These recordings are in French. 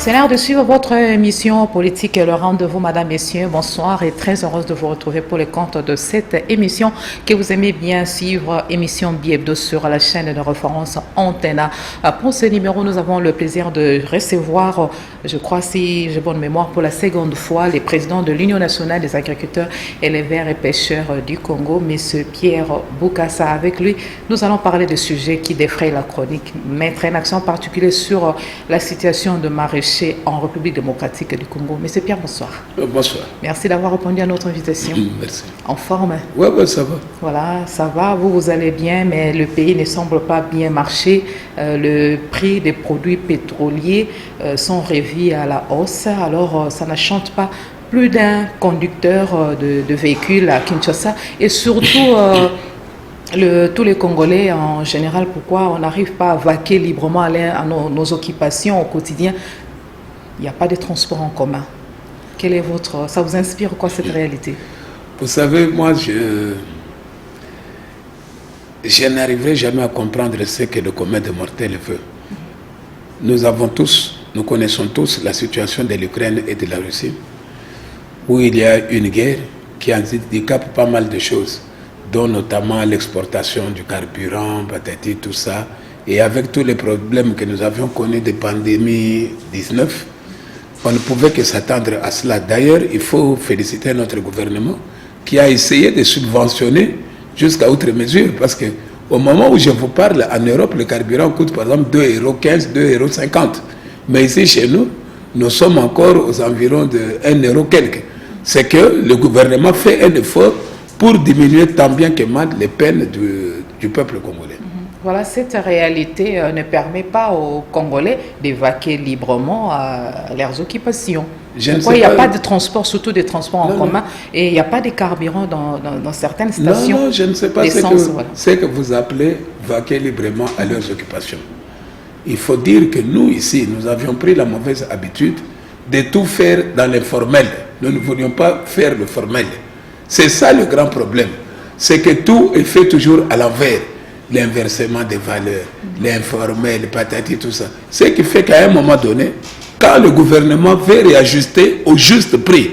C'est l'heure de suivre votre émission politique Le Rendez-vous, Madame, Messieurs. Bonsoir et très heureuse de vous retrouver pour le compte de cette émission que vous aimez bien suivre, émission Bi-Hebdo sur la chaîne de référence Antena. Pour ce numéro, nous avons le plaisir de recevoir, je crois si j'ai bonne mémoire, pour la seconde fois, les présidents de l'Union nationale des agriculteurs, éleveurs et pêcheurs du Congo, M. Pierre Bokassa. Avec lui, nous allons parler de sujets qui défrayent la chronique, mettre un accent particulier sur la situation de maraîchers en République démocratique du Congo. Monsieur Pierre, bonsoir. Bonsoir. Merci d'avoir répondu à notre invitation. Merci. En forme? Ouais, ça va. Voilà, ça va. Vous allez bien, mais le pays ne semble pas bien marcher. Le prix des produits pétroliers sont revus à la hausse. Alors, ça n'enchante pas plus d'un conducteur de véhicules à Kinshasa. Et surtout... tous les Congolais en général, pourquoi on n'arrive pas à vaquer librement à nos occupations au quotidien? Il n'y a pas de transport en commun. Quel est ça vous inspire quoi cette réalité? Vous savez, moi, je n'arriverai jamais à comprendre ce que le commun des mortels veut. Nous connaissons tous la situation de l'Ukraine et de la Russie, où il y a une guerre qui handicape pas mal de choses, dont notamment l'exportation du carburant, patati, tout ça. Et avec tous les problèmes que nous avions connus de pandémie 19, on ne pouvait que s'attendre à cela. D'ailleurs, il faut féliciter notre gouvernement qui a essayé de subventionner jusqu'à outre mesure, parce qu'au moment où je vous parle, en Europe, le carburant coûte par exemple 2,15 €, 2,50 €. Mais ici, chez nous, nous sommes encore aux environs de 1 € quelque. C'est que le gouvernement fait un effort pour diminuer tant bien que mal les peines du peuple congolais. Voilà, cette réalité ne permet pas aux Congolais d'évacuer librement leurs occupations. Pourquoi il n'y a pas de transport, surtout des transports en commun, et il n'y a pas de carburant dans certaines stations? Non, je ne sais pas ce que vous appelez vaquer librement à leurs occupations. Il faut dire que nous, ici, nous avions pris la mauvaise habitude de tout faire dans l'informel. Nous ne voulions pas faire le formel. C'est ça le grand problème. C'est que tout est fait toujours à l'envers. L'inversement des valeurs, l'informel, patati, tout ça. Ce qui fait qu'à un moment donné, quand le gouvernement veut réajuster au juste prix,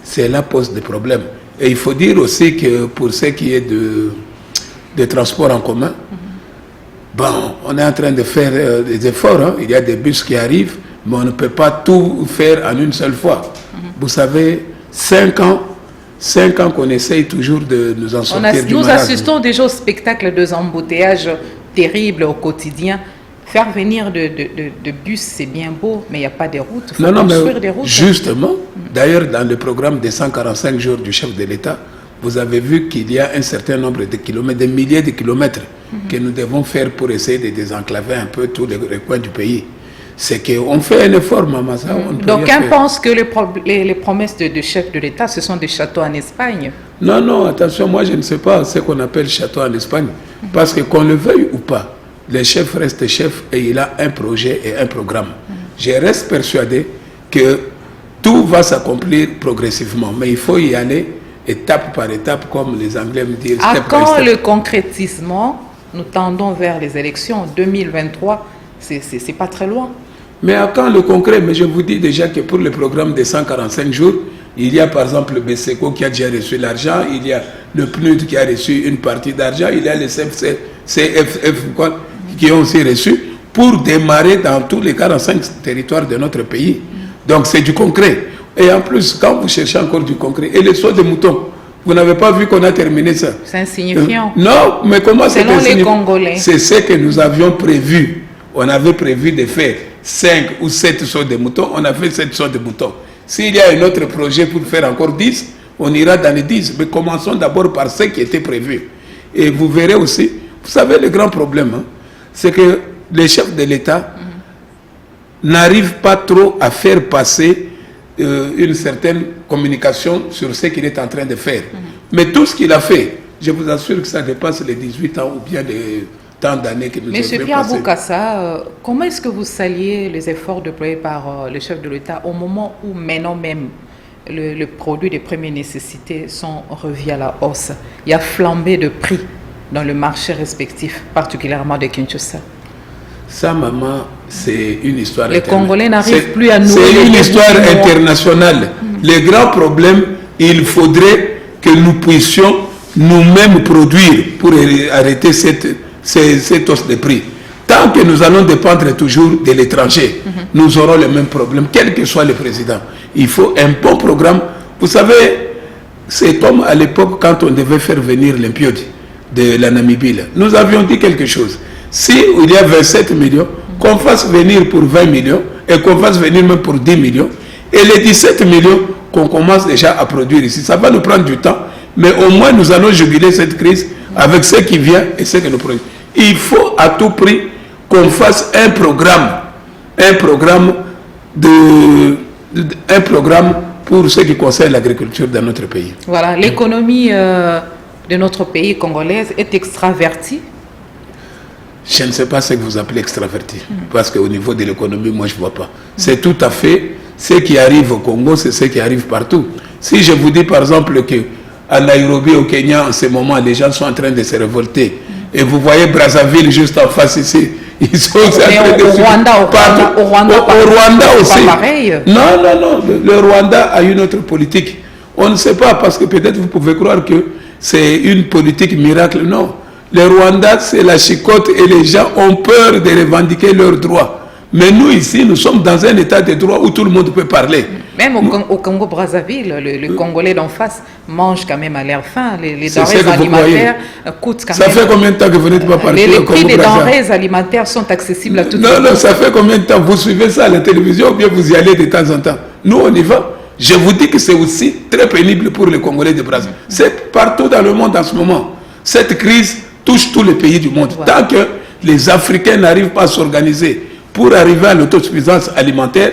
c'est là pose des problèmes. Et il faut dire aussi que pour ce qui est de transport en commun, bon, on est en train de faire des efforts. Hein. Il y a des bus qui arrivent, mais on ne peut pas tout faire en une seule fois. Vous savez, 5 ans qu'on essaye toujours de nous en sortir du Nous malade. assistons déjà au spectacle des embouteillages terribles au quotidien. Faire venir de bus, c'est bien beau, mais il n'y a pas de routes. Il faut construire des routes. Justement, d'ailleurs, dans le programme des 145 jours du chef de l'État, vous avez vu qu'il y a un certain nombre de kilomètres, des milliers de kilomètres que nous devons faire pour essayer de désenclaver un peu tous les coins du pays. C'est qu'on fait un effort, maman. D'aucuns pensent que les promesses de chef de l'État, ce sont des châteaux en Espagne. Non, attention, moi je ne sais pas ce qu'on appelle château en Espagne. Parce que qu'on le veuille ou pas, le chef reste chef et il a un projet et un programme. Je reste persuadé que tout va s'accomplir progressivement. Mais il faut y aller étape par étape, comme les Anglais me disent. À quand le concrétisement? Nous tendons vers les élections 2023. C'est pas très loin. Mais à quand le concret? Mais je vous dis déjà que pour le programme des 145 jours, il y a par exemple le BSECO qui a déjà reçu l'argent, il y a le PNUD qui a reçu une partie d'argent, il y a les CFF qui ont aussi reçu pour démarrer dans tous les 45 territoires de notre pays. Donc c'est du concret. Et en plus, quand vous cherchez encore du concret, et les sauts de moutons, vous n'avez pas vu qu'on a terminé ça? C'est insignifiant. Non, mais comment c'est insignifiant? Selon les Congolais. C'est ce que nous avions prévu. On avait prévu de faire 5 ou 7 sauts de moutons, on a fait 7 sauts de moutons. S'il y a un autre projet pour faire encore 10, on ira dans les 10. Mais commençons d'abord par ce qui était prévu. Et vous verrez aussi, vous savez le grand problème, hein, c'est que les chefs de l'État n'arrivent pas trop à faire passer une certaine communication sur ce qu'il est en train de faire. Mais tout ce qu'il a fait, je vous assure que ça dépasse les 18 ans ou bien les tant d'années que nous avons passé. Monsieur Pierre Bokassa, comment est-ce que vous saluez les efforts déployés par le chef de l'État au moment où maintenant même le produit de première nécessité sont revus à la hausse? Il y a flambé de prix dans le marché respectif, particulièrement de Kinshasa. Ça, maman, c'est une histoire Les Congolais n'arrivent plus à nourrir. C'est une histoire internationale. Les grands problèmes, il faudrait que nous puissions nous-mêmes produire pour arrêter cette hausse de prix. Tant que nous allons dépendre toujours de l'étranger, nous aurons les mêmes problèmes, quel que soit le président. Il faut un bon programme. Vous savez, c'est comme à l'époque quand on devait faire venir l'Impiodi de la Namibie. Nous avions dit quelque chose. Si il y a 27 millions, qu'on fasse venir pour 20 millions et qu'on fasse venir même pour 10 millions, et les 17 millions qu'on commence déjà à produire ici. Ça va nous prendre du temps, mais au moins nous allons juguler cette crise avec ce qui vient et ce que nous produisons. Il faut à tout prix qu'on fasse un programme pour ce qui concerne l'agriculture dans notre pays. Voilà, l'économie de notre pays congolaise est extravertie. Je ne sais pas ce que vous appelez extraverti, parce qu'au niveau de l'économie, moi je ne vois pas. C'est tout à fait ce qui arrive au Congo, c'est ce qui arrive partout. Si je vous dis par exemple qu'à Nairobi, au Kenya, en ce moment, les gens sont en train de se révolter, et vous voyez Brazzaville juste en face ici, ils sont en train de se au Rwanda aussi. Pas pareil. Non, le Rwanda a une autre politique. On ne sait pas, parce que peut-être vous pouvez croire que c'est une politique miracle. Non. Le Rwanda, c'est la chicotte et les gens ont peur de revendiquer leurs droits. Mais nous, ici, nous sommes dans un état de droit où tout le monde peut parler. Même au Congo-Brazzaville, le Congolais d'en face mange quand même à l'air faim. Les denrées alimentaires coûtent quand même. Ça fait combien de temps que vous n'êtes pas parti au Congo-Brazzaville? Les prix des denrées alimentaires sont accessibles à tout le monde. Non, ça fait combien de temps? Vous suivez ça à la télévision ou bien vous y allez de temps en temps? Nous, on y va. Je vous dis que c'est aussi très pénible pour les Congolais de Brazzaville. C'est partout dans le monde en ce moment. Cette crise touche tous les pays du monde. Tant que les Africains n'arrivent pas à s'organiser pour arriver à l'autosuffisance alimentaire,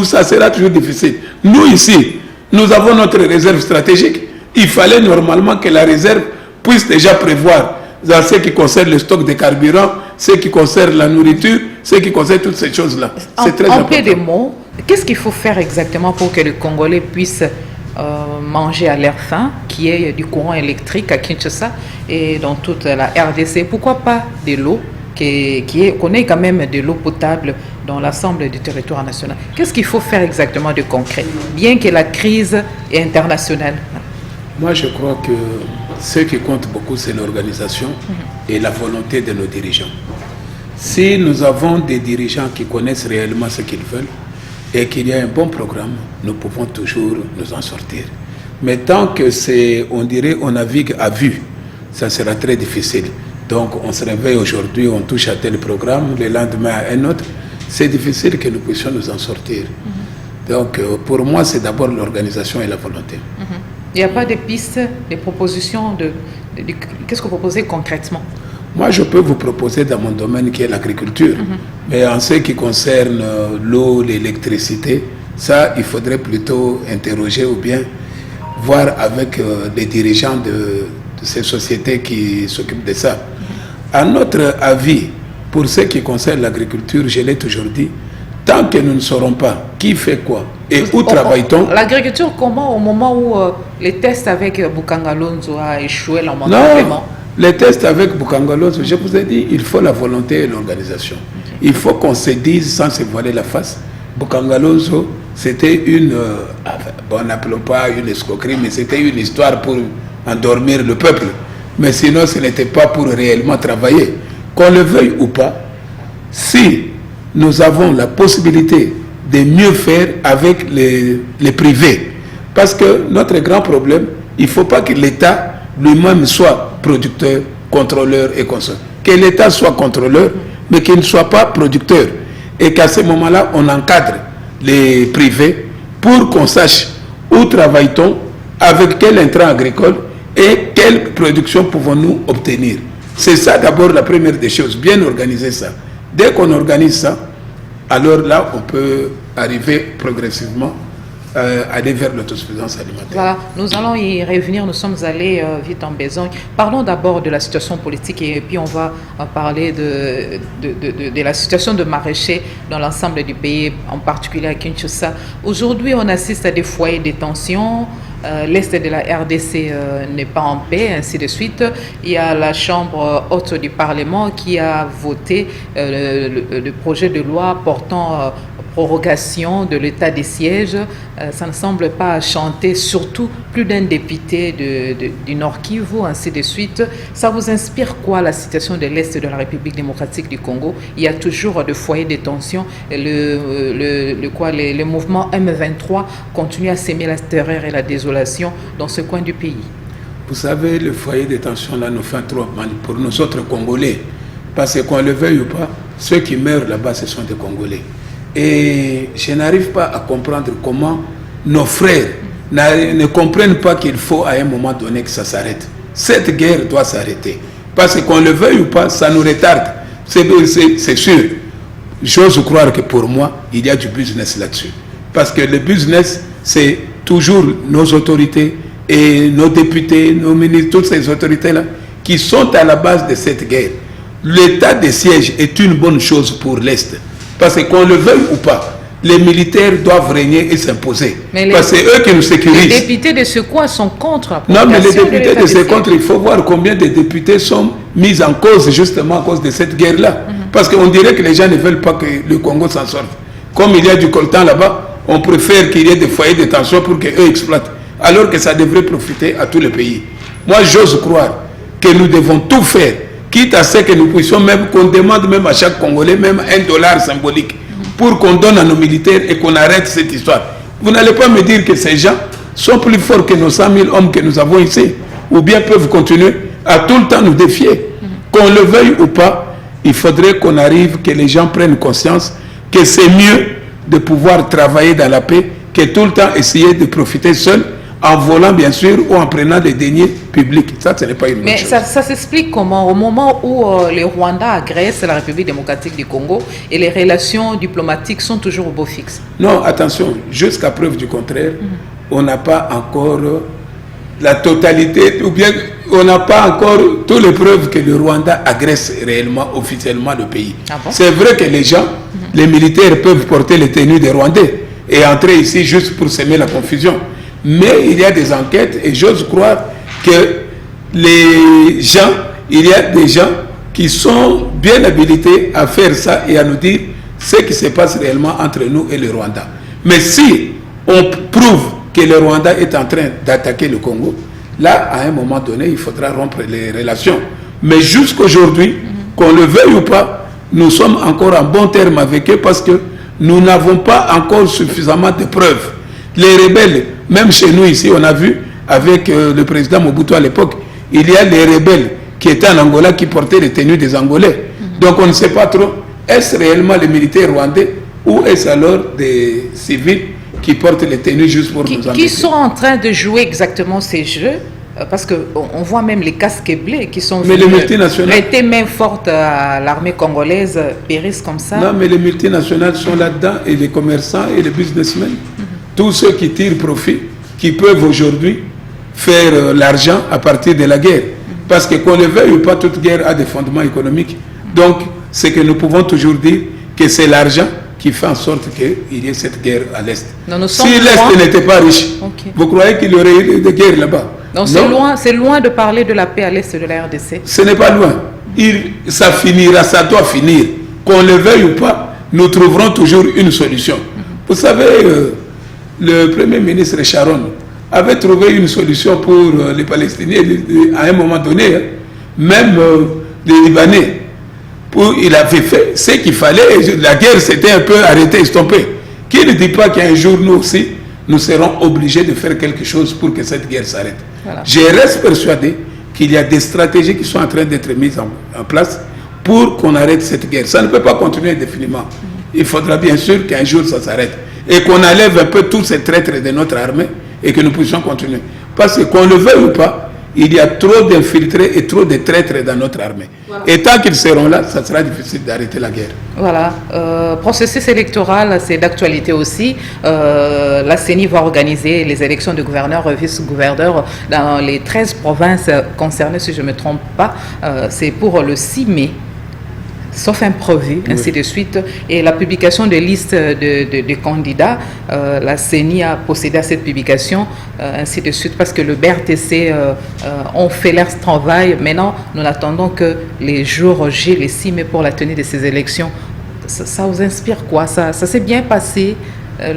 ça sera toujours difficile. Nous ici, nous avons notre réserve stratégique. Il fallait normalement que la réserve puisse déjà prévoir dans ce qui concerne le stock de carburant, ce qui concerne la nourriture, ce qui concerne toutes ces choses-là. C'est très important. En peu de mots, qu'est-ce qu'il faut faire exactement pour que les Congolais puissent manger à l'air faim, qui est du courant électrique à Kinshasa et dans toute la RDC? Pourquoi pas de l'eau, qu'on ait quand même de l'eau potable dans l'ensemble du territoire national? Qu'est-ce qu'il faut faire exactement de concret, bien que la crise est internationale? Moi, je crois que ce qui compte beaucoup, c'est l'organisation et la volonté de nos dirigeants. Si nous avons des dirigeants qui connaissent réellement ce qu'ils veulent, et qu'il y a un bon programme, nous pouvons toujours nous en sortir. Mais tant que on dirait, on navigue à vue, ça sera très difficile. Donc on se réveille aujourd'hui, on touche à tel programme, le lendemain à un autre. C'est difficile que nous puissions nous en sortir. Donc pour moi, c'est d'abord l'organisation et la volonté. Il n'y a pas de pistes, de propositions, qu'est-ce que vous proposez concrètement? Moi, je peux vous proposer dans mon domaine qui est l'agriculture. Mais en ce qui concerne l'eau, l'électricité, ça, il faudrait plutôt interroger ou bien voir avec les dirigeants de ces sociétés qui s'occupent de ça. À notre avis, pour ce qui concerne l'agriculture, je l'ai toujours dit, tant que nous ne saurons pas qui fait quoi et où travaille-t-on. L'agriculture, comment, au moment où les tests avec Bukangalonzo a échoué lamentablement? Les tests avec Bukangalonzo, je vous ai dit, il faut la volonté et l'organisation. Il faut qu'on se dise sans se voiler la face. Bukangalonzo, c'était bon, n'appelons pas une escroquerie, mais c'était une histoire pour endormir le peuple. Mais sinon, ce n'était pas pour réellement travailler. Qu'on le veuille ou pas, si nous avons la possibilité de mieux faire avec les privés, parce que notre grand problème, il ne faut pas que l'État lui-même soit producteur, contrôleur et consommateur. Que l'État soit contrôleur, mais qu'il ne soit pas producteur. Et qu'à ce moment-là, on encadre les privés pour qu'on sache où travaille-t-on, avec quel intrant agricole et quelle production pouvons-nous obtenir. C'est ça d'abord la première des choses, bien organiser ça. Dès qu'on organise ça, alors là, on peut arriver progressivement aller vers l'autosuffisance alimentaire. Voilà, nous allons y revenir, nous sommes allés vite en besogne. Parlons d'abord de la situation politique et puis on va parler de la situation de maraîchers dans l'ensemble du pays, en particulier à Kinshasa. Aujourd'hui, on assiste à des foyers de tension, l'Est de la RDC n'est pas en paix, ainsi de suite. Il y a la Chambre haute du Parlement qui a voté le projet de loi portant prorogation de l'état des sièges. Ça ne semble pas chanter, surtout plus d'un député du Nord Kivu, ainsi de suite. Ça vous inspire quoi, la situation de l'Est de la République démocratique du Congo? Il y a toujours des foyers de tension. Le mouvement M23 continue à s'aimer la terreur et la désolation dans ce coin du pays. Vous savez, le foyer de tension là nous fait trop mal pour nous autres Congolais. Parce qu'on le veuille ou pas, ceux qui meurent là-bas, ce sont des Congolais. Et je n'arrive pas à comprendre comment nos frères ne comprennent pas qu'il faut à un moment donné que ça s'arrête. Cette guerre doit s'arrêter. Parce qu'on le veuille ou pas, ça nous retarde. C'est sûr. J'ose croire que pour moi, il y a du business là-dessus. Parce que le business, c'est toujours nos autorités et nos députés, nos ministres, toutes ces autorités-là qui sont à la base de cette guerre. L'état de siège est une bonne chose pour l'Est. Parce qu'on le veuille ou pas, les militaires doivent régner et s'imposer. Parce que c'est eux qui nous sécurisent. Les députés de ce coin sont contre. Non, mais les députés de ce contre, il faut voir combien de députés sont mis en cause justement à cause de cette guerre-là. Parce qu'on dirait que les gens ne veulent pas que le Congo s'en sorte. Comme il y a du coltan là-bas, on préfère qu'il y ait des foyers de tension pour qu'eux exploitent. Alors que ça devrait profiter à tout le pays. Moi, j'ose croire que nous devons tout faire, quitte à ce que nous puissions même, qu'on demande même à chaque Congolais, même $1 symbolique, pour qu'on donne à nos militaires et qu'on arrête cette histoire. Vous n'allez pas me dire que ces gens sont plus forts que nos 100 000 hommes que nous avons ici, ou bien peuvent continuer à tout le temps nous défier. Qu'on le veuille ou pas, il faudrait qu'on arrive, que les gens prennent conscience que c'est mieux de pouvoir travailler dans la paix que tout le temps essayer de profiter seul, en volant bien sûr ou en prenant des deniers publics. Ça, ce n'est pas une bonne chose. Mais ça s'explique comment? Au moment où le Rwanda agresse la République démocratique du Congo et les relations diplomatiques sont toujours au beau fixe. Non, attention, jusqu'à preuve du contraire, on n'a pas encore la totalité, ou bien on n'a pas encore toutes les preuves que le Rwanda agresse réellement, officiellement le pays. Ah bon? C'est vrai que les gens, les militaires peuvent porter les tenues des Rwandais et entrer ici juste pour semer la confusion. Mais il y a des enquêtes et j'ose croire que les gens, il y a des gens qui sont bien habilités à faire ça et à nous dire ce qui se passe réellement entre nous et le Rwanda. Mais si on prouve que le Rwanda est en train d'attaquer le Congo, là, à un moment donné, il faudra rompre les relations. Mais jusqu'aujourd'hui, qu'on le veuille ou pas, nous sommes encore en bon terme avec eux parce que nous n'avons pas encore suffisamment de preuves. Les rebelles, même chez nous ici, on a vu avec le président Mobutu à l'époque, il y a des rebelles qui étaient en Angola qui portaient les tenues des Angolais. Donc on ne sait pas trop, est-ce réellement les militaires rwandais ou est-ce alors des civils qui portent les tenues juste pour nous embêter? Qui sont en train de jouer exactement ces jeux? Parce qu'on voit même les casques bleus qui sont mais les multinationales prêter main forte à l'armée congolaise périssent comme ça. Non, mais les multinationales sont là-dedans et les commerçants et les businessmen. Tous ceux qui tirent profit, qui peuvent aujourd'hui faire l'argent à partir de la guerre. Parce que qu'on le veuille ou pas, toute guerre a des fondements économiques. Donc, c'est que nous pouvons toujours dire que c'est l'argent qui fait en sorte qu'il y ait cette guerre à l'Est. Si l'Est n'était pas riche, vous croyez qu'il y aurait eu des guerres là-bas? Donc c'est loin de parler de la paix à l'Est de la RDC. Ce n'est pas loin. Ça finira, ça doit finir. Qu'on le veuille ou pas, nous trouverons toujours une solution. Vous savez, le Premier ministre Sharon avait trouvé une solution pour les Palestiniens à un moment donné, même les Libanais. Il avait fait ce qu'il fallait, la guerre s'était un peu arrêtée, estompée. Qui ne dit pas qu'un jour, nous aussi, nous serons obligés de faire quelque chose pour que cette guerre s'arrête. Voilà. Je reste persuadé qu'il y a des stratégies qui sont en train d'être mises en place pour qu'on arrête cette guerre. Ça ne peut pas continuer indéfiniment. Il faudra bien sûr qu'un jour ça s'arrête. Et qu'on enlève un peu tous ces traîtres de notre armée et que nous puissions continuer. Parce que qu'on le veuille ou pas, il y a trop d'infiltrés et trop de traîtres dans notre armée. Voilà. Et tant qu'ils seront là, ça sera difficile d'arrêter la guerre. Voilà. Processus électoral, c'est d'actualité aussi. La CENI va organiser les élections de gouverneurs et vice-gouverneurs dans les 13 provinces concernées, si je ne me trompe pas. C'est pour le 6 mai. sauf imprévu, ainsi de suite. Et la publication de listes de candidats, la CENI a procédé à cette publication, ainsi de suite, parce que le BRTC ont fait leur travail. Maintenant, nous n'attendons que les jours J, les 6 mai pour la tenue de ces élections. Ça vous inspire quoi? Ça s'est bien passé,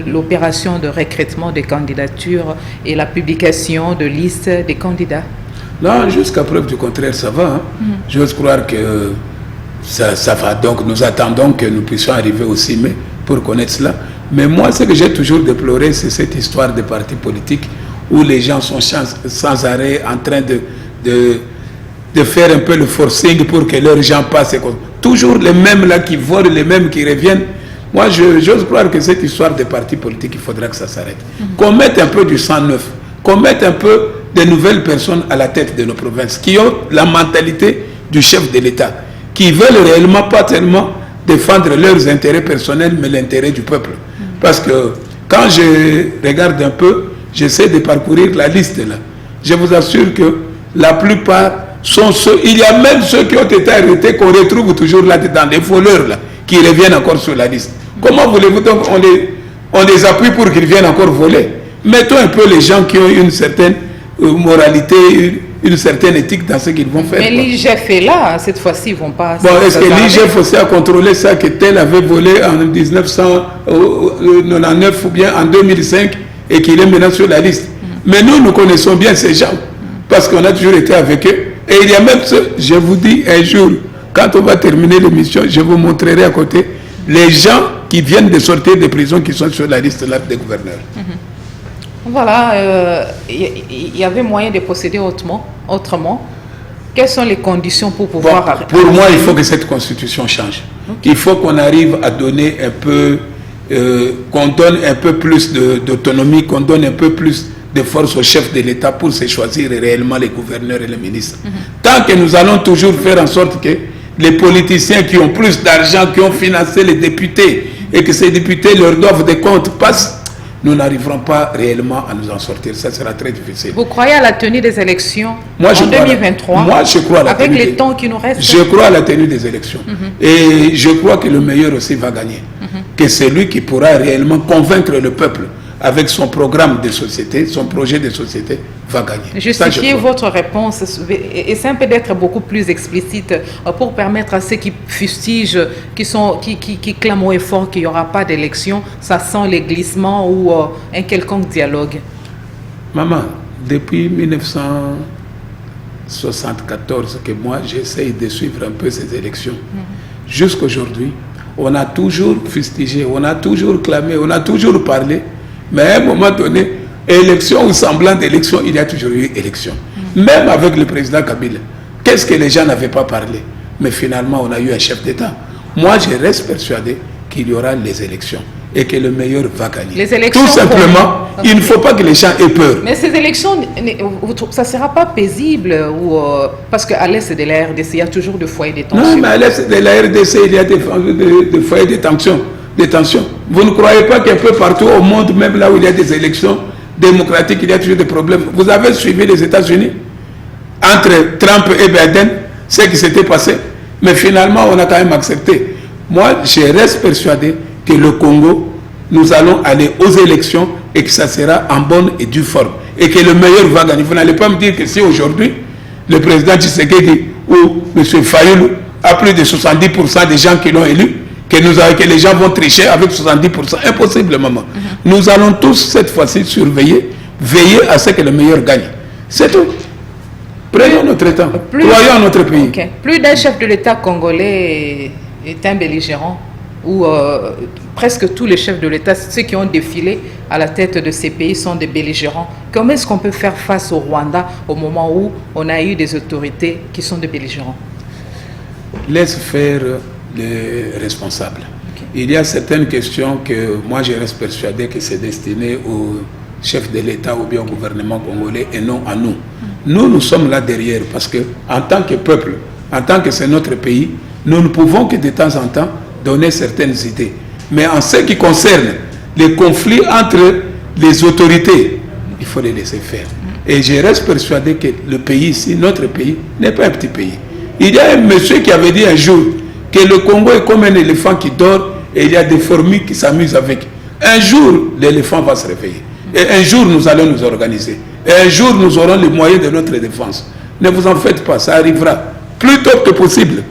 l'opération de recrutement des candidatures et la publication de listes des candidats? Non, jusqu'à preuve du contraire, ça va. Hein? J'ose croire que ça va. Donc, nous attendons que nous puissions arriver au 6 mai pour connaître cela. Mais moi, ce que j'ai toujours déploré, c'est cette histoire de partis politiques où les gens sont sans arrêt en train de faire un peu le forcing pour que leurs gens passent. Toujours les mêmes là qui volent, les mêmes qui reviennent. Moi, j'ose croire que cette histoire de partis politiques, il faudra que ça s'arrête. Qu'on mette un peu du sang neuf, qu'on mette un peu de nouvelles personnes à la tête de nos provinces, qui ont la mentalité du chef de l'État, qui veulent réellement pas tellement défendre leurs intérêts personnels, mais l'intérêt du peuple. Parce que quand je regarde un peu, j'essaie de parcourir la liste là. Je vous assure que la plupart sont ceux, il y a même ceux qui ont été arrêtés qu'on retrouve toujours là-dedans, les voleurs là, qui reviennent encore sur la liste. Comment voulez-vous donc on les appuie pour qu'ils viennent encore voler? Mettons un peu les gens qui ont une certaine moralité, une certaine éthique dans ce qu'ils vont faire. Mais l'IGF est là, cette fois-ci, ils ne vont pas... Bon, est-ce que l'IGF aussi a contrôlé ça, que tel avait volé en 1999 ou bien en 2005 et qu'il est maintenant sur la liste? Mais nous connaissons bien ces gens, parce qu'on a toujours été avec eux. Et il y a même ceux, je vous dis un jour, quand on va terminer l'émission, je vous montrerai à côté les gens qui viennent de sortir des prisons qui sont sur la liste là des gouverneurs. Voilà, il y avait moyen de procéder autrement. Quelles sont les conditions pour pouvoir... Bon, pour moi, il faut que cette constitution change. Il faut qu'on arrive à donner un peu, qu'on donne un peu plus d'autonomie, qu'on donne un peu plus de force au chef de l'État pour se choisir réellement les gouverneurs et les ministres. Tant que nous allons toujours faire en sorte que les politiciens qui ont plus d'argent, qui ont financé les députés, et que ces députés leur doivent des comptes, passent, nous n'arriverons pas réellement à nous en sortir. Ça sera très difficile. Vous croyez à la tenue des élections en 2023? Moi, je crois à la avec tenue les temps qui nous restent. Je crois à la tenue des élections. Et je crois que le meilleur aussi va gagner. Que c'est lui qui pourra réellement convaincre le peuple avec son programme de société, son projet de société, va gagner. Justifiez votre réponse, essayez un peu d'être beaucoup plus explicite pour permettre à ceux qui fustigent, qui clament au effort qu'il n'y aura pas d'élection, ça sent les glissements ou un quelconque dialogue. Maman, depuis 1974 que moi j'essaye de suivre un peu ces élections, jusqu'à aujourd'hui, on a toujours fustigé, on a toujours clamé, on a toujours parlé. Mais à un moment donné, élection ou semblant d'élection, il y a toujours eu élection. Même avec le président Kabila. Qu'est-ce que les gens n'avaient pas parlé? Mais finalement, on a eu un chef d'État. Moi, je reste persuadé qu'il y aura les élections et que le meilleur va gagner. Les élections, tout simplement, il ne faut pas que les gens aient peur. Mais ces élections, ça ne sera pas paisible parce qu'à l'est de la RDC, il y a toujours des foyers de tension. Non, mais à l'est de la RDC, il y a des foyers de tension. Vous ne croyez pas qu'un peu partout au monde, même là où il y a des élections démocratiques, il y a toujours des problèmes? Vous avez suivi les États-Unis entre Trump et Biden, ce qui s'était passé, mais finalement on a quand même accepté. Moi, je reste persuadé que le Congo, nous allons aller aux élections et que ça sera en bonne et due forme et que le meilleur va gagner. Vous n'allez pas me dire que si aujourd'hui le président Tshisekedi ou M. Fayoulou a plus de 70% des gens qui l'ont élu, que les gens vont tricher avec 70%. Impossible, maman. Nous allons tous, cette fois-ci, surveiller, veiller à ce que le meilleur gagne. C'est tout. Prenons notre temps. Croyons à notre pays. Okay. Plus d'un chef de l'État congolais est un belligérant, ou presque tous les chefs de l'État, ceux qui ont défilé à la tête de ces pays sont des belligérants. Comment est-ce qu'on peut faire face au Rwanda au moment où on a eu des autorités qui sont des belligérants? Laisse faire les responsables. Okay. Il y a certaines questions que moi je reste persuadé que c'est destiné aux chefs de l'État ou bien au gouvernement congolais et non à nous. Nous sommes là derrière parce que en tant que peuple, en tant que c'est notre pays, nous ne pouvons que de temps en temps donner certaines idées. Mais en ce qui concerne les conflits entre les autorités, il faut les laisser faire. Et je reste persuadé que le pays ici, notre pays, n'est pas un petit pays. Il y a un monsieur qui avait dit un jour que le Congo est comme un éléphant qui dort et il y a des fourmis qui s'amusent avec. Un jour, l'éléphant va se réveiller. Et un jour, nous allons nous organiser. Et un jour, nous aurons les moyens de notre défense. Ne vous en faites pas, ça arrivera plus tôt que possible.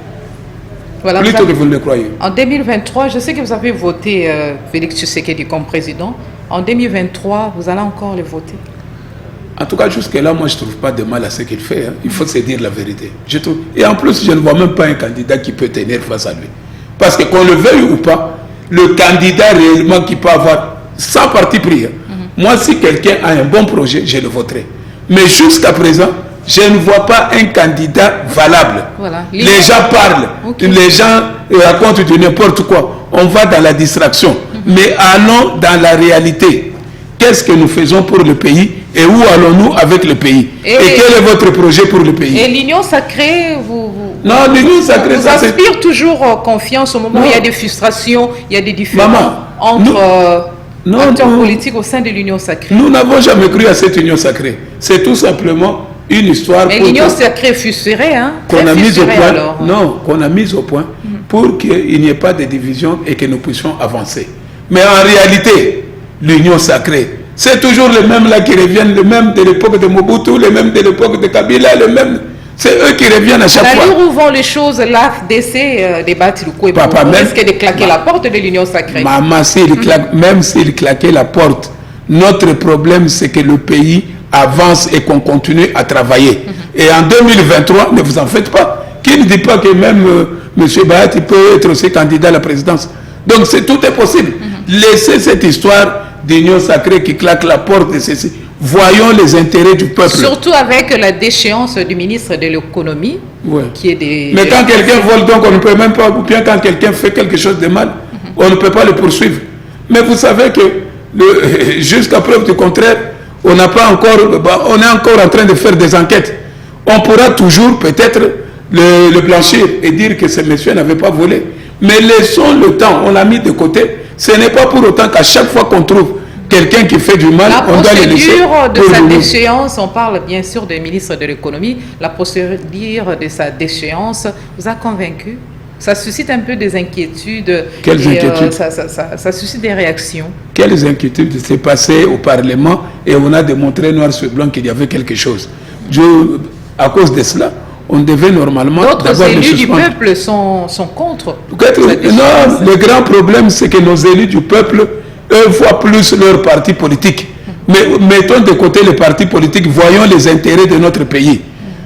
Voilà, plus tôt que vous ne le croyez. En 2023, je sais que vous avez voté Félix Tshisekedi comme président. En 2023, vous allez encore le voter? En tout cas, jusque-là, moi, je ne trouve pas de mal à ce qu'il fait. Hein. Il faut se dire la vérité. Et en plus, je ne vois même pas un candidat qui peut tenir face à lui. Parce que qu'on le veuille ou pas, le candidat réellement qui peut avoir, sans parti pris, moi, si quelqu'un a un bon projet, je le voterai. Mais jusqu'à présent, je ne vois pas un candidat valable. Voilà. Les gens parlent, les gens racontent du n'importe quoi. On va dans la distraction. Mais allons dans la réalité. Qu'est-ce que nous faisons pour le pays et où allons-nous avec le pays? Et quel est votre projet pour le pays? Et l'union sacrée, non, l'union sacrée, vous inspire toujours confiance au moment où il y a des frustrations, il y a des différends entre acteurs politiques au sein de l'union sacrée. Nous n'avons jamais cru à cette union sacrée. C'est tout simplement une histoire. Mais l'union sacrée fuserait, hein? Qu'on a mise au point. Alors. Non, qu'on a mise au point pour qu'il n'y ait pas de division et que nous puissions avancer. Mais en réalité, l'union sacrée, c'est toujours les mêmes là qui reviennent, les mêmes de l'époque de Mobutu, les mêmes de l'époque de Kabila, les mêmes. C'est eux qui reviennent à chaque fois. L'allure où vont les choses, l'AFDC débattent le coup et risque de claquer la porte de l'union sacrée. Maman, même s'il claquait la porte, notre problème c'est que le pays avance et qu'on continue à travailler. Et en 2023, ne vous en faites pas. Qui ne dit pas que même M. Bahati peut être aussi candidat à la présidence? Donc tout est possible. Laissez cette histoire d'union sacrée qui claque la porte de ceci. Voyons les intérêts du peuple. Surtout avec la déchéance du ministre de l'économie. Qui est Mais quand quelqu'un vole, donc on ne peut même pas, ou bien quand quelqu'un fait quelque chose de mal, on ne peut pas le poursuivre. Mais vous savez que jusqu'à preuve du contraire, on est encore en train de faire des enquêtes. On pourra toujours peut-être le blanchir et dire que ce monsieur n'avait pas volé. Mais laissons le temps, on l'a mis de côté. Ce n'est pas pour autant qu'à chaque fois qu'on trouve quelqu'un qui fait du mal, on doit le laisser. La procédure de sa déchéance, on parle bien sûr du ministre de l'économie, la procédure de sa déchéance vous a convaincu? Ça suscite un peu des inquiétudes. Quelles inquiétudes? Ça suscite des réactions. Quelles inquiétudes? C'est passé au Parlement et on a démontré noir sur blanc qu'il y avait quelque chose. À cause de cela, on devait normalement... D'autres élus du peuple sont contre. Non, le grand problème, c'est que nos élus du peuple, eux, voient plus leur parti politique. Mais mettons de côté les partis politiques, voyons les intérêts de notre pays.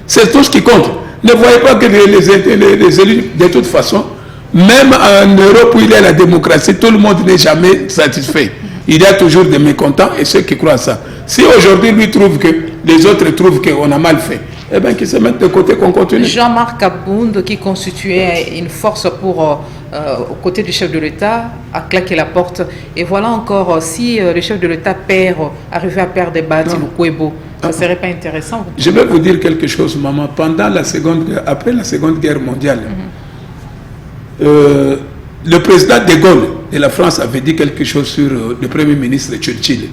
C'est tout ce qui compte. Ne voyez pas que les élus, de toute façon, même en Europe où il y a la démocratie, tout le monde n'est jamais satisfait. Il y a toujours des mécontents et ceux qui croient à ça. Si aujourd'hui lui trouve que les autres trouvent qu'on a mal fait, eh bien qu'ils se mettent de côté, qu'on continue. Jean-Marc Abound, qui constituait une force aux côtés du chef de l'État, a claqué la porte. Et voilà encore, si le chef de l'État arrivait à perdre des bâtiments au Kouébo, ça ne serait pas intéressant? Je vais vous dire quelque chose, maman. Après la Seconde Guerre mondiale, le président de Gaulle de la France avait dit quelque chose sur le Premier ministre Churchill.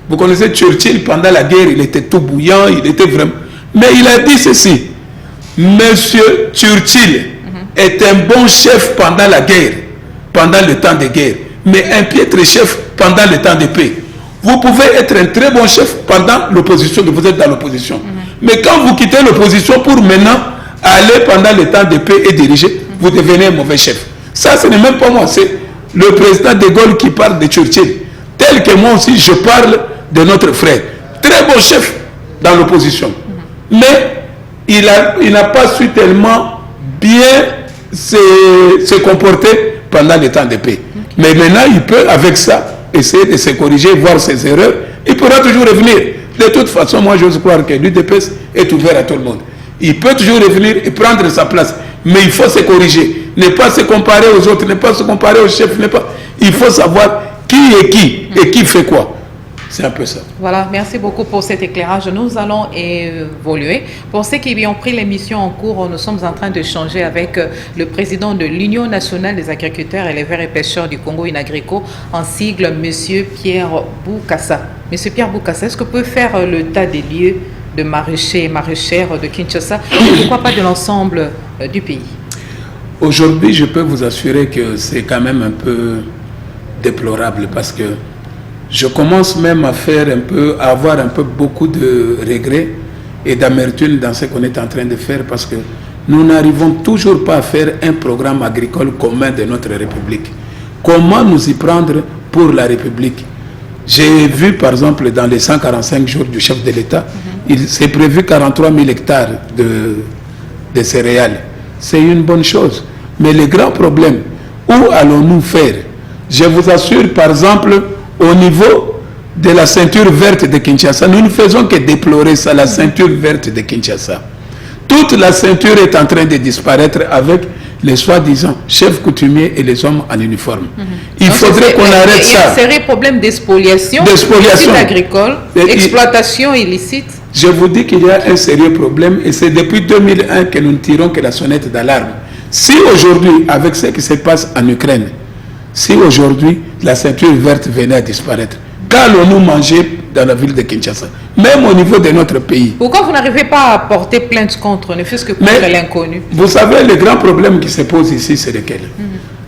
Vous connaissez Churchill, pendant la guerre, il était tout bouillant, il était vraiment... Mais il a dit ceci: Monsieur Churchill est un bon chef pendant la guerre, pendant le temps de guerre, mais un piètre chef pendant le temps de paix. Vous pouvez être un très bon chef pendant l'opposition, vous êtes dans l'opposition. Mais quand vous quittez l'opposition pour maintenant aller pendant le temps de paix et diriger, vous devenez un mauvais chef. Ça, ce n'est même pas moi, c'est le président de Gaulle qui parle de Churchill. Tel que moi aussi, je parle de notre frère. Très bon chef dans l'opposition. Mais il n'a pas su tellement bien se comporter pendant le temps de paix. Mais maintenant, il peut, avec ça, essayer de se corriger, voir ses erreurs. Il pourra toujours revenir. De toute façon, moi, j'ose croire que l'UDPS est ouvert à tout le monde. Il peut toujours revenir et prendre sa place. Mais il faut se corriger. Ne pas se comparer aux autres, ne pas se comparer aux chefs. Il faut savoir qui est qui et qui fait quoi. C'est un peu ça. Voilà, merci beaucoup pour cet éclairage. Nous allons évoluer. Pour ceux qui ont pris l'émission en cours, nous sommes en train de changer avec le président de l'Union nationale des agriculteurs, éleveurs et pêcheurs du Congo, Inagrico, en sigle, M. Pierre Boukassa. M. Pierre Boukassa, est-ce que vous pouvez faire le tas des lieux de maraîchers et maraîchères de Kinshasa et pourquoi pas de l'ensemble du pays? Aujourd'hui, je peux vous assurer que c'est quand même un peu déplorable parce que je commence même à avoir un peu beaucoup de regrets et d'amertume dans ce qu'on est en train de faire parce que nous n'arrivons toujours pas à faire un programme agricole commun de notre République. Comment nous y prendre pour la République? J'ai vu par exemple dans les 145 jours du chef de l'État, il s'est prévu 43 000 hectares de céréales. C'est une bonne chose. Mais le grand problème, où allons-nous faire? Je vous assure, par exemple, au niveau de la ceinture verte de Kinshasa, nous ne faisons que déplorer ça, la ceinture verte de Kinshasa. Toute la ceinture est en train de disparaître avec les soi-disant chefs coutumiers et les hommes en uniforme. Il faudrait qu'on arrête ça. Il serait problème d'expoliation, agricole, exploitation illicite. Je vous dis qu'il y a un sérieux problème et c'est depuis 2001 que nous ne tirons que la sonnette d'alarme. Si aujourd'hui, avec ce qui se passe en Ukraine, si aujourd'hui la ceinture verte venait à disparaître, qu'allons-nous manger dans la ville de Kinshasa, même au niveau de notre pays? Pourquoi vous n'arrivez pas à porter plainte contre, ne fût-ce que contre l'inconnu? Vous savez, le grand problème qui se pose ici, c'est lequel?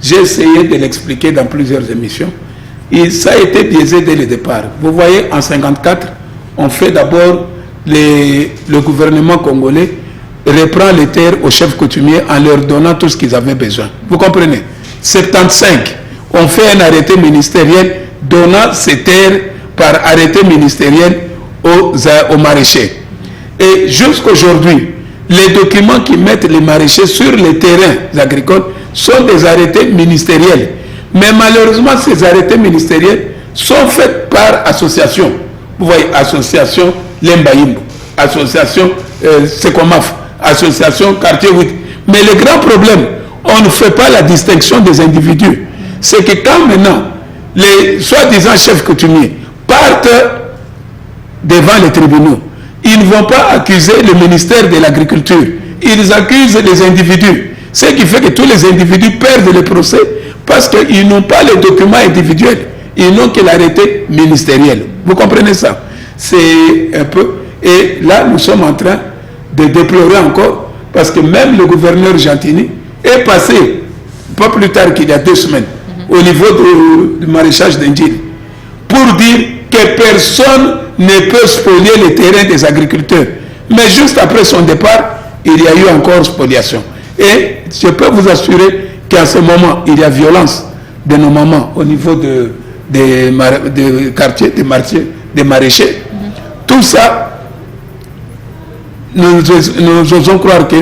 J'ai essayé de l'expliquer dans plusieurs émissions. Et ça a été biaisé dès le départ. Vous voyez, en 1954, on fait d'abord, le gouvernement congolais reprend les terres aux chefs coutumiers en leur donnant tout ce qu'ils avaient besoin. Vous comprenez? 75, on fait un arrêté ministériel donnant ces terres par arrêté ministériel aux maraîchers. Et jusqu'aujourd'hui, les documents qui mettent les maraîchers sur les terrains agricoles sont des arrêtés ministériels. Mais malheureusement, ces arrêtés ministériels sont faits par association. Vous voyez, association Lembaïmbo, association Sekomaf, association Quartier 8. Mais le grand problème, on ne fait pas la distinction des individus. C'est que quand maintenant, les soi-disant chefs coutumiers partent devant les tribunaux, ils ne vont pas accuser le ministère de l'Agriculture. Ils accusent les individus. Ce qui fait que tous les individus perdent le procès parce qu'ils n'ont pas les documents individuels. Ils n'ont que l'arrêté ministériel. Vous comprenez ça? C'est un peu... Et là, nous sommes en train de déplorer encore parce que même le gouverneur Gentini est passé, pas plus tard qu'il y a 2 semaines, au niveau du maraîchage d'Indil, pour dire que personne ne peut spolier les terrains des agriculteurs. Mais juste après son départ, il y a eu encore spoliation. Et je peux vous assurer qu'en ce moment, il y a violence de nos mamans au niveau des quartiers, des maraîchers. Tout ça, nous osons croire que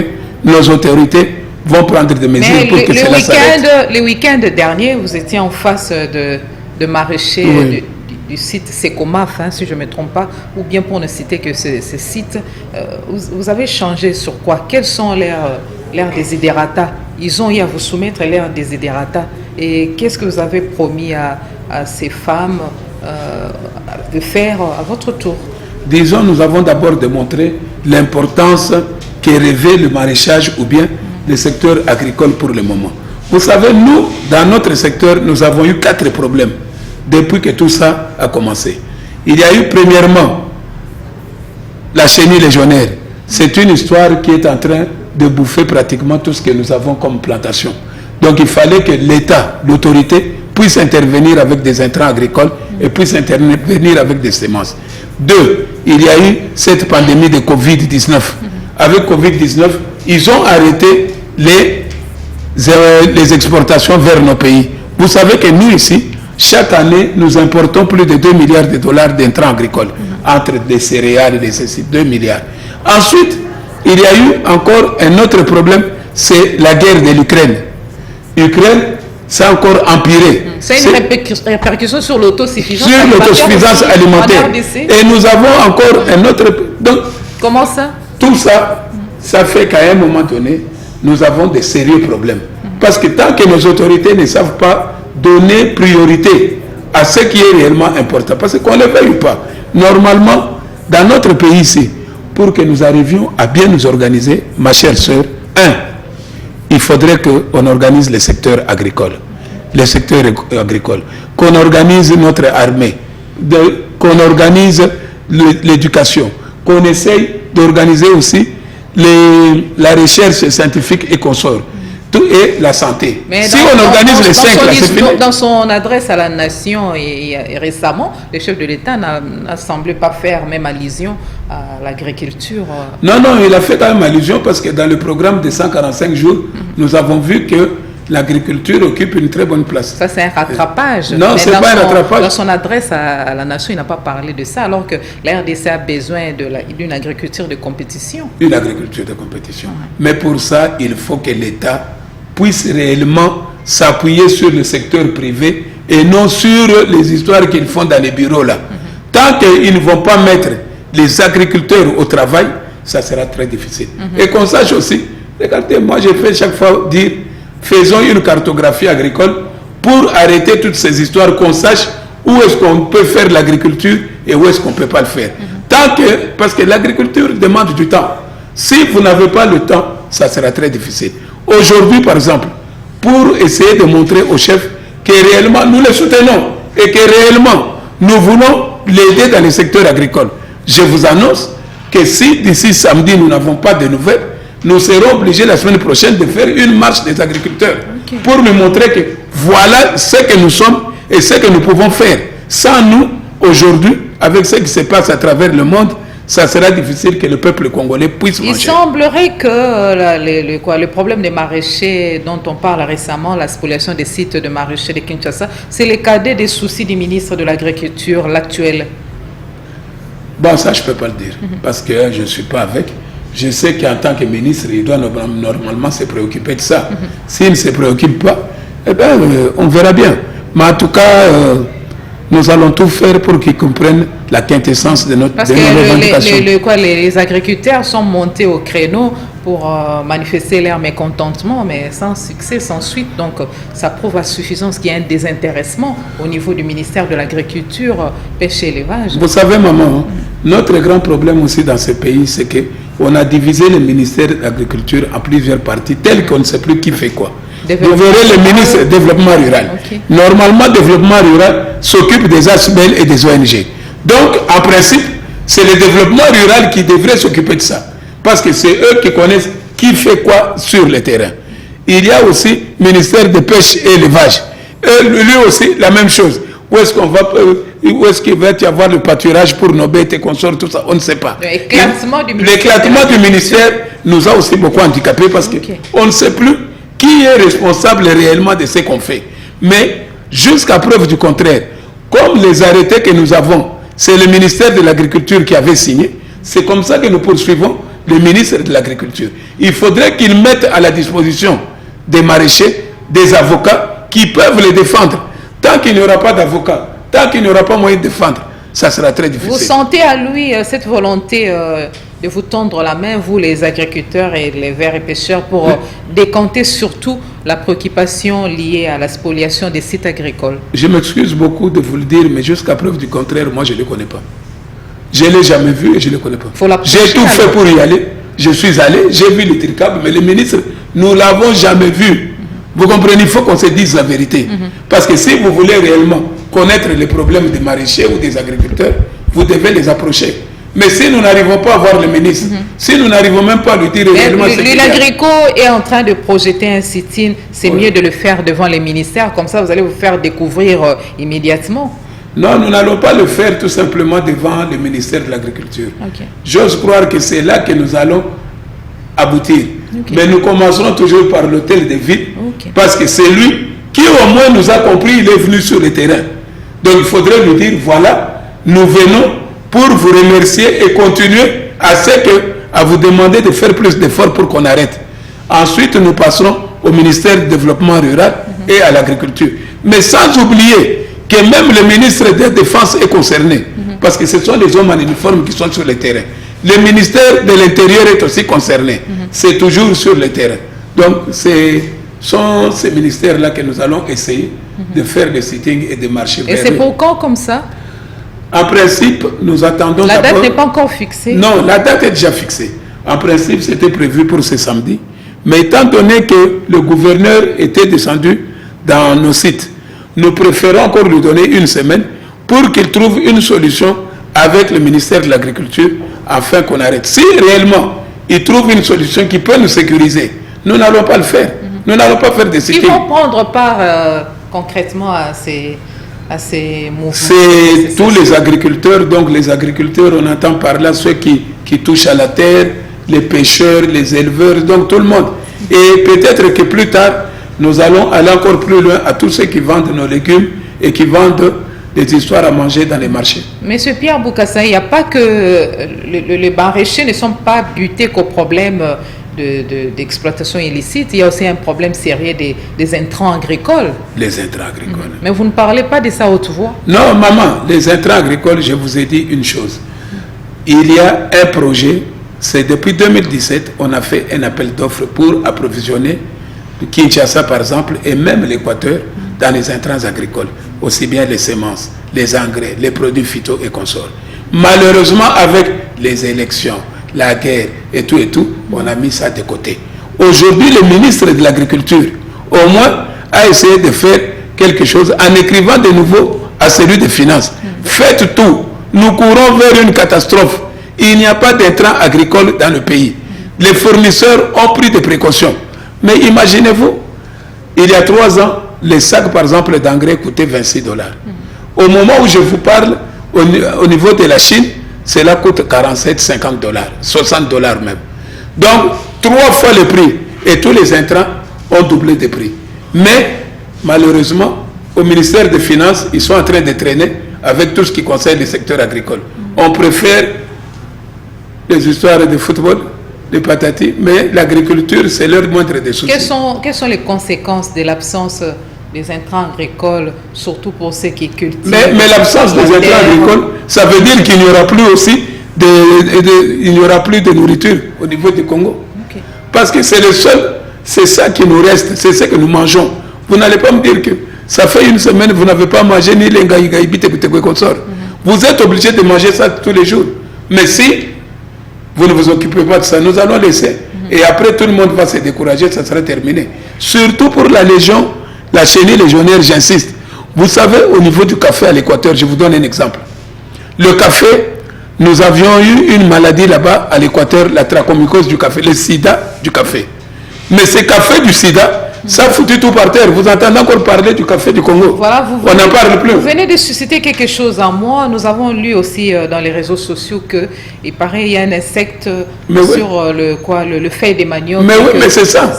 nos autorités vont prendre des mesures pour que cela s'arrête. Le week-end dernier, vous étiez en face de maraîchers du site Sekomaf, si je ne me trompe pas, ou bien pour ne citer que ce site. Vous avez changé sur quoi? Quels sont leurs desiderata? Ils ont eu à vous soumettre leurs desiderata. Et qu'est-ce que vous avez promis à ces femmes de faire à votre tour? Disons, nous avons d'abord démontré l'importance que revêt le maraîchage ou bien le secteur agricole pour le moment. Vous savez, nous, dans notre secteur, nous avons eu 4 problèmes depuis que tout ça a commencé. Il y a eu premièrement la chenille légionnaire. C'est une histoire qui est en train de bouffer pratiquement tout ce que nous avons comme plantation. Donc il fallait que l'État, l'autorité, puisse intervenir avec des intrants agricoles et puisse intervenir avec des semences. 2, il y a eu cette pandémie de Covid-19. Avec Covid-19, ils ont arrêté les exportations vers nos pays. Vous savez que nous ici, chaque année, nous importons plus de 2 milliards de dollars d'intrants agricoles, entre des céréales et des cécides, 2 milliards. Ensuite, il y a eu encore un autre problème, c'est la guerre de l'Ukraine. L'Ukraine, c'est encore empiré. C'est une répercussion sur l'autosuffisance alimentaire. Et nous avons encore un autre... Donc, comment ça? Tout ça, ça fait qu'à un moment donné, nous avons des sérieux problèmes. Parce que tant que nos autorités ne savent pas donner priorité à ce qui est réellement important, parce qu'on ne le veuille pas, normalement, dans notre pays ici, pour que nous arrivions à bien nous organiser, ma chère sœur, il faudrait qu'on organise le secteur agricole. Le secteur agricole. Qu'on organise notre armée. Qu'on organise l'éducation. Qu'on essaye d'organiser aussi la recherche scientifique et consorts. et la santé. Mais si on organise les 5, là, c'est fini. Dans son adresse à la nation et récemment, le chef de l'État n'a semblé pas faire même allusion à l'agriculture. Non, il a fait quand même allusion parce que dans le programme des 145 jours, nous avons vu que l'agriculture occupe une très bonne place. Ça, c'est un rattrapage. Non, ce n'est pas un rattrapage. Dans son adresse à la nation, il n'a pas parlé de ça, alors que la RDC a besoin d'une agriculture de compétition. Une agriculture de compétition. Mais pour ça, il faut que l'État puisse réellement s'appuyer sur le secteur privé et non sur les histoires qu'ils font dans les bureaux là. Tant qu'ils ne vont pas mettre les agriculteurs au travail, ça sera très difficile. Et qu'on sache aussi, regardez, moi j'ai fait chaque fois dire, faisons une cartographie agricole pour arrêter toutes ces histoires, qu'on sache où est-ce qu'on peut faire l'agriculture et où est-ce qu'on ne peut pas le faire. Parce que l'agriculture demande du temps. Si vous n'avez pas le temps, ça sera très difficile. Aujourd'hui, par exemple, pour essayer de montrer au chef que réellement nous le soutenons et que réellement nous voulons l'aider dans le secteur agricole, je vous annonce que si d'ici samedi nous n'avons pas de nouvelles, nous serons obligés la semaine prochaine de faire une marche des agriculteurs pour lui montrer que voilà ce que nous sommes et ce que nous pouvons faire. Sans nous, aujourd'hui, avec ce qui se passe à travers le monde, ça sera difficile que le peuple congolais puisse manger. Il semblerait que le problème des maraîchers dont on parle récemment, la spoliation des sites de maraîchers de Kinshasa, c'est le cadet des soucis du ministre de l'Agriculture, l'actuel. Bon, ça, je ne peux pas le dire, parce que je ne suis pas avec. Je sais qu'en tant que ministre, il doit normalement se préoccuper de ça. S'il ne se préoccupe pas, eh bien, on verra bien. Mais en tout cas, nous allons tout faire pour qu'ils comprennent la quintessence de notre revendication. Les agriculteurs sont montés au créneau pour manifester leur mécontentement, mais sans succès, sans suite. Donc, ça prouve à suffisance qu'il y a un désintéressement au niveau du ministère de l'Agriculture, pêche et élevage. Vous savez, maman, notre grand problème aussi dans ce pays, c'est qu'on a divisé le ministère de l'Agriculture en plusieurs parties, telles qu'on ne sait plus qui fait quoi. Vous verrez le ministre du Développement Rural. Normalement, le développement rural s'occupe des ASBEL et des ONG. Donc, en principe, c'est le développement rural qui devrait s'occuper de ça. Parce que c'est eux qui connaissent qui fait quoi sur le terrain. Il y a aussi le ministère de Pêche et Élevage. Lui aussi, la même chose. Où est-ce qu'il va y avoir le pâturage pour nos bêtes et consorts, tout ça, on ne sait pas. L'éclatement du ministère nous a aussi beaucoup handicapés parce qu'on ne sait plus qui est responsable réellement de ce qu'on fait. Mais jusqu'à preuve du contraire, comme les arrêtés que nous avons, c'est le ministère de l'Agriculture qui avait signé, c'est comme ça que nous poursuivons le ministre de l'Agriculture. Il faudrait qu'il mette à la disposition des maraîchers, des avocats qui peuvent les défendre. Tant qu'il n'y aura pas d'avocats, tant qu'il n'y aura pas moyen de défendre, ça sera très difficile. Vous sentez à lui cette volonté de vous tendre la main, vous les agriculteurs et les verts et pêcheurs, pour décanter surtout la préoccupation liée à la spoliation des sites agricoles? Je m'excuse beaucoup de vous le dire, mais jusqu'à preuve du contraire, moi je ne le connais pas. Je ne l'ai jamais vu et je ne le connais pas. J'ai tout fait pour y aller. Je suis allé, j'ai vu les tricables, mais le ministre, nous ne l'avons jamais vu. Vous comprenez, il faut qu'on se dise la vérité. Parce que si vous voulez réellement connaître les problèmes des maraîchers ou des agriculteurs, vous devez les approcher. Mais si nous n'arrivons pas à voir le ministre, si nous n'arrivons même pas à lui dire réellement ce qu'il y a... L'Agrico est en train de projeter un sit-in, c'est mieux de le faire devant les ministères, comme ça vous allez vous faire découvrir immédiatement. Non, nous n'allons pas le faire tout simplement devant le ministère de l'Agriculture. J'ose croire que c'est là que nous allons aboutir. Mais nous commencerons toujours par l'hôtel de ville, parce que c'est lui qui au moins nous a compris, il est venu sur le terrain. Donc il faudrait lui dire, voilà, nous venons pour vous remercier et continuer à vous demander de faire plus d'efforts pour qu'on arrête. Ensuite, nous passerons au ministère du Développement Rural et à l'Agriculture. Mais sans oublier que même le ministre de la Défense est concerné, parce que ce sont les hommes en uniforme qui sont sur le terrain. Le ministère de l'Intérieur est aussi concerné. C'est toujours sur le terrain. Donc, ce sont ces ministères-là que nous allons essayer de faire des sittings et de marcher vers eux. Et c'est pour quand comme ça? En principe, nous attendons... La date n'est pas encore fixée? Non, la date est déjà fixée. En principe, c'était prévu pour ce samedi. Mais étant donné que le gouverneur était descendu dans nos sites, nous préférons encore lui donner une semaine pour qu'il trouve une solution avec le ministère de l'Agriculture afin qu'on arrête. Si réellement il trouve une solution qui peut nous sécuriser, nous n'allons pas le faire. Nous n'allons pas faire des sittings. Ils vont prendre part concrètement à ces mouvements. C'est tous les agriculteurs. Donc les agriculteurs, on entend par là ceux qui touchent à la terre, les pêcheurs, les éleveurs, donc tout le monde. Et peut-être que plus tard, nous allons aller encore plus loin à tous ceux qui vendent nos légumes et qui vendent des histoires à manger dans les marchés. Monsieur Pierre Bokassa, il n'y a pas que les maraîchers ne sont pas butés qu'au problème d'exploitation illicite, il y a aussi un problème sérieux des intrants agricoles. Les intrants agricoles. Mais vous ne parlez pas de ça à haute voix. Non, maman, les intrants agricoles, je vous ai dit une chose. Il y a un projet, c'est depuis 2017, on a fait un appel d'offres pour approvisionner Kinshasa, par exemple, et même l'Équateur, dans les intrants agricoles, aussi bien les semences, les engrais, les produits phyto et consorts. Malheureusement, avec les élections, la guerre et tout, on a mis ça de côté. Aujourd'hui, le ministre de l'Agriculture, au moins, a essayé de faire quelque chose en écrivant de nouveau à celui des Finances. Faites tout. Nous courons vers une catastrophe. Il n'y a pas d'intrants agricoles dans le pays. Les fournisseurs ont pris des précautions. Mais imaginez-vous, il y a 3 ans, les sacs, par exemple, d'engrais coûtaient $26. Au moment où je vous parle, au niveau de la Chine, cela coûte 47, $50, $60 même. Donc, 3 fois le prix. Et tous les intrants ont doublé de prix. Mais, malheureusement, au ministère des Finances, ils sont en train de traîner avec tout ce qui concerne le secteur agricole. On préfère les histoires de football, de patati, mais l'agriculture, c'est leur moindre des soucis. Quelles sont les conséquences de l'absence des intrants agricoles, surtout pour ceux qui cultivent? Mais l'absence des intrants agricoles, ça veut dire qu'il n'y aura plus aussi il n'y aura plus de nourriture au niveau du Congo. Okay. Parce que c'est le seul, c'est ça qui nous reste, c'est ce que nous mangeons. Vous n'allez pas me dire que ça fait 1 semaine, vous n'avez pas mangé ni les ngaïgaïbite et consort. Vous êtes obligé de manger ça tous les jours. Mais si vous ne vous occupez pas de ça, nous allons laisser. Et après, tout le monde va se décourager, ça sera terminé. Surtout pour la légion, la chenille légionnaire, j'insiste. Vous savez, au niveau du café à l'Équateur, je vous donne un exemple. Le café, nous avions eu une maladie là-bas à l'Équateur, la trachomycose du café, le sida du café. Mais ce café du sida, ça a foutu tout par terre. Vous entendez encore parler du café du Congo? Voilà, on n'en parle plus. Vous venez de susciter quelque chose en moi. Nous avons lu aussi dans les réseaux sociaux qu'il paraît il y a un insecte sur le feuille de manioc. Mais oui, mais c'est ça.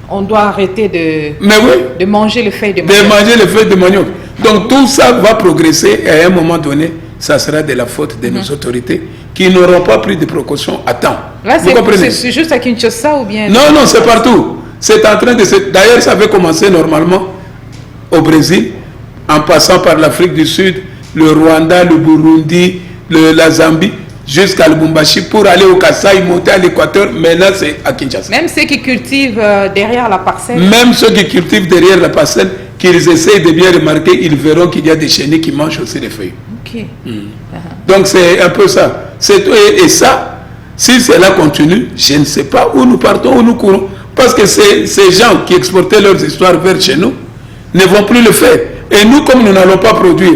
On doit arrêter de manger le feuille de manioc. De manger le feuille de manioc. Donc tout ça va progresser et à un moment donné, ça sera de la faute de nos autorités qui n'auront pas pris de précautions à temps. Là, c'est juste à Kinshasa ou bien? Non, non, c'est partout. C'est en train de se... D'ailleurs, ça avait commencé normalement au Brésil, en passant par l'Afrique du Sud, le Rwanda, le Burundi, la Zambie, jusqu'à Lubumbashi pour aller au Kasaï, monter à l'Équateur. Maintenant, c'est à Kinshasa. Même ceux qui cultivent derrière la parcelle? Même ceux qui cultivent derrière la parcelle, qu'ils essayent de bien remarquer, ils verront qu'il y a des chenilles qui mangent aussi les feuilles. Ok. Donc, c'est un peu ça. Et ça, si cela continue, je ne sais pas où nous partons, où nous courons. Parce que ces gens qui exportaient leurs histoires vers chez nous ne vont plus le faire. Et nous, comme nous n'allons pas produire,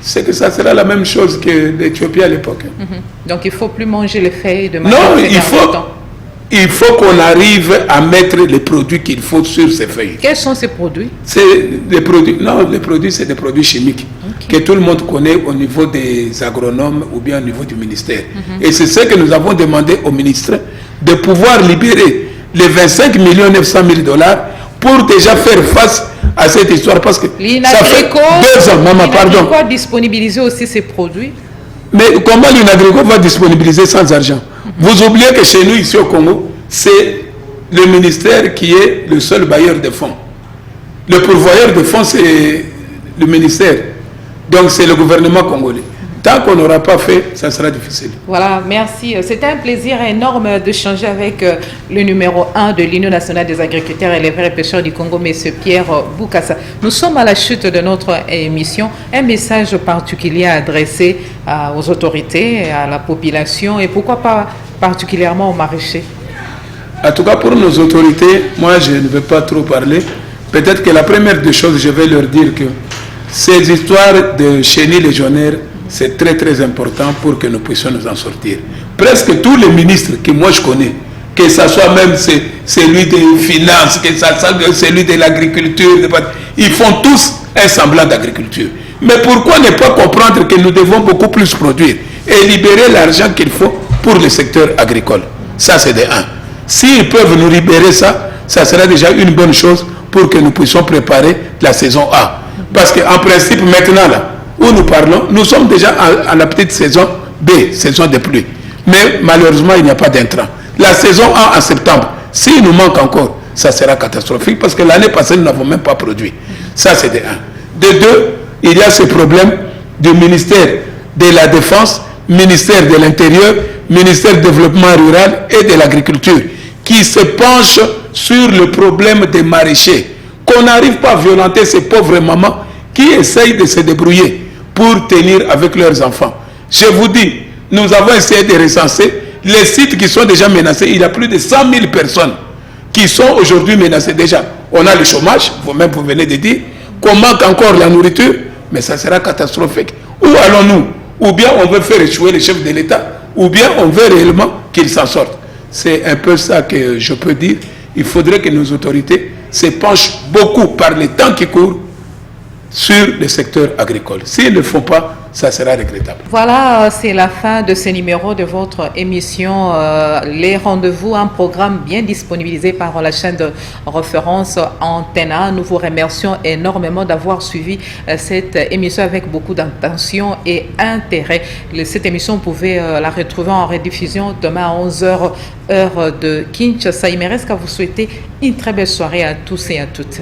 c'est que ça sera la même chose que l'Éthiopie à l'époque. Donc il ne faut plus manger les feuilles de manioc. Non, il faut qu'on arrive à mettre les produits qu'il faut sur ces feuilles. Quels sont ces produits? Les produits, c'est des produits chimiques que tout le monde connaît au niveau des agronomes ou bien au niveau du ministère. Et c'est ce que nous avons demandé au ministre, de pouvoir libérer les 25 900 000 $ pour déjà faire face à cette histoire. Parce que ça fait 2 ans, maman, pardon. Pourquoi disponibiliser aussi ces produits? Mais comment l'Unagrico va disponibiliser sans argent? Vous oubliez que chez nous, ici au Congo, c'est le ministère qui est le seul bailleur de fonds. Le pourvoyeur de fonds, c'est le ministère. Donc, c'est le gouvernement congolais. Tant qu'on n'aura pas fait, ça sera difficile. Voilà, merci. C'était un plaisir énorme d'échanger avec le numéro 1 de l'Union nationale des agriculteurs, éleveurs et pêcheurs du Congo, M. Pierre Bokassa. Nous sommes à la chute de notre émission. Un message particulier adressé aux autorités, à la population et pourquoi pas particulièrement aux maraîchers? En tout cas, pour nos autorités, moi, je ne vais pas trop parler. Peut-être que la première des choses, je vais leur dire que ces histoires de chenilles légionnaires, c'est très très important pour que nous puissions nous en sortir. Presque tous les ministres que moi je connais, que ce soit même celui des finances, que ce soit celui de l'agriculture. Ils font tous un semblant d'agriculture. Mais pourquoi ne pas comprendre que nous devons beaucoup plus produire et libérer l'argent qu'il faut pour le secteur agricole? Ça, c'est de un. S'ils peuvent nous libérer ça, ça sera déjà une bonne chose pour que nous puissions préparer la saison A. Parce qu'en principe, maintenant, là, où nous parlons, nous sommes déjà à la petite saison B, saison de pluie. Mais malheureusement, il n'y a pas d'intrant. La saison A en septembre, s'il nous manque encore, ça sera catastrophique parce que l'année passée, nous n'avons même pas produit. Ça, c'est de un. De deux, il y a ce problème du ministère de la Défense, ministère de l'Intérieur, ministère du Développement rural et de l'Agriculture, qui se penche sur le problème des maraîchers. Qu'on n'arrive pas à violenter ces pauvres mamans qui essayent de se débrouiller pour tenir avec leurs enfants. Je vous dis, nous avons essayé de recenser les sites qui sont déjà menacés. Il y a plus de 100 000 personnes qui sont aujourd'hui menacées déjà. On a le chômage, vous-même vous venez de dire, qu'on manque encore la nourriture, mais ça sera catastrophique. Où allons-nous? Ou bien on veut faire échouer le chef de l'État, ou bien on veut réellement qu'il s'en sorte. C'est un peu ça que je peux dire. Il faudrait que nos autorités se penchent beaucoup par les temps qui courent sur le secteur agricole. S'ils ne le font pas, ça sera regrettable. Voilà, c'est la fin de ce numéro de votre émission Les Rendez-vous, un programme bien disponibilisé par la chaîne de référence Antena. Nous vous remercions énormément d'avoir suivi cette émission avec beaucoup d'intention et intérêt. Cette émission, vous pouvez la retrouver en rediffusion demain à 11h, heure de Kinshasa. Il me reste qu'à vous souhaiter une très belle soirée à tous et à toutes.